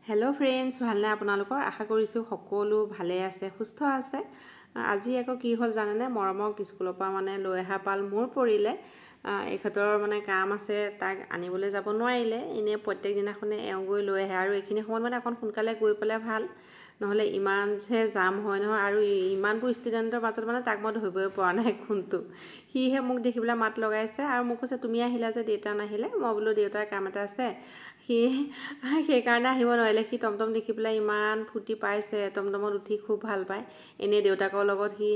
hello friends ভালনে আপোনালোকৰ আশা কৰিছো সকলো ভালে আছে সুস্থ আছে আজি একো কি হল জানেনে মৰমক স্কুলৰ পৰা মানে লৈ আহা পাল মোৰ পৰিলে এখতৰ মানে কাম আছে তাক আনিবলৈ যাব নোৱাৰিলে এনে প্ৰত্যেক দিনাখনে এওঁ গৈ লৈ আহে আৰু এখিনি সময় মানে এখন সোনকালে গৈ পলে ভাল নহলে ইমান যে জাম হয় নহয় আৰু ইমানবোৰ ষ্টুডেন্টৰ মাজত মানে তাক মই ধৰিবই পৰা নাই কোনটো হিহে মোক দেখিবলৈ মাত লগাইছে আৰু মোক কৈছে তুমি আহিলা যে দেউতা নাহিলে মই বলো দেউতাৰ কাম এটা আছে সেই কাৰণে আহিব নোৱাৰিলে কি টমটম দেখি পেলাই ইমান ফুটি পাইছে টমটমত উঠি খুব ভাল পায় এনে দেউতাকৰ লগত সি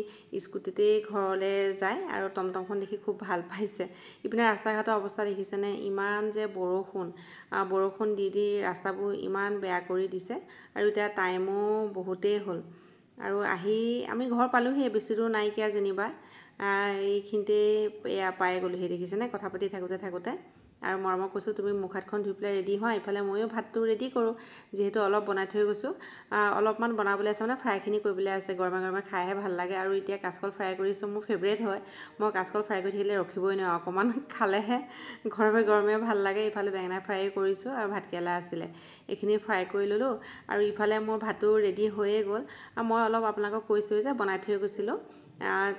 স্কুটিতে ঘৰলে যায় আৰু টমটমখন দেখি খুব ভাল পাইছে ইপিনে ৰাস্তা ঘাটৰ অৱস্থা দেখিছেনে ইমান যে বৰষুণ দি ৰাস্তাবোৰ ইমান বেয়া কৰি দিছে আৰু এতিয়া টাইমো বহুতেই হ'ল আৰু আহি আমি ঘৰ পালোহি বেছি দূৰ নাইকিয়া যেনিবা এইখিনিতে এয়া পাই গ'লোহি দেখিছেনে কথা পাতি থাকোতে আৰু মৰমক কৈছো তুমি মুখহাতখন ধুই পেলাই ৰেডি হোৱা ইফালে ময়ো ভাতটো ৰেডি কৰো যেহেতু অলপ বনাই থৈ গৈছো অলপমান বনাবলৈ আছে মানে ফ্ৰাইখিনি কৰিবলৈ আছে গৰমে খাইহে ভাল লাগে আৰু এতিয়া কাচকল ফ্ৰাই কৰিছো মোৰ ফেভাৰিট হয় মই কাচকল ফ্ৰাই কৰি থাকিলে ৰখিবই নোৱাৰো অকমান খালেহে গৰমে ভাল লাগে ইফালে বেঙেনা ফ্ৰাই কৰিছো আৰু ভাতকেলা আছিল এইখিনি ফ্ৰাই কৰি ললো আৰু ইফালে মোৰ ভাতটো ৰেডি হৈয়ে গ'ল মই অলপ আপোনালোকক কৈছো যে বনাই থৈ গৈছিলো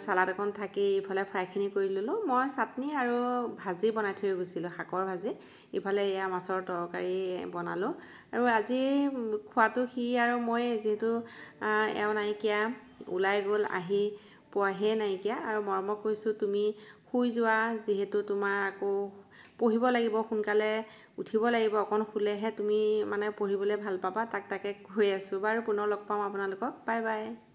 সালাড এখন থাকি ইফালে ফ্ৰাইখিনি কৰি ললো মই চাটনি আৰু ভাজি বনাই থৈ গৈছিলো শাকৰ ভাজি ইফালে এয়া মাছৰ তৰকাৰী বনালো আৰু আজি খোৱাটো সি আৰু মই যেহেতু এও নাইকিয়া ওলাই গ'ল আহি পোৱাহে নাইকিয়া আৰু মৰমক কৈছো তুমি শুই যোৱা যেহেতু তোমাৰ আকৌ পঢ়িব লাগিব সোনকালে উঠিব লাগিব অকন খুলেহে তুমি মানে পঢ়িবলৈ ভাল পাবা তাকে কৈ আছো বাৰু পুনৰ লগ পাম আপোনালোকক বাই বাই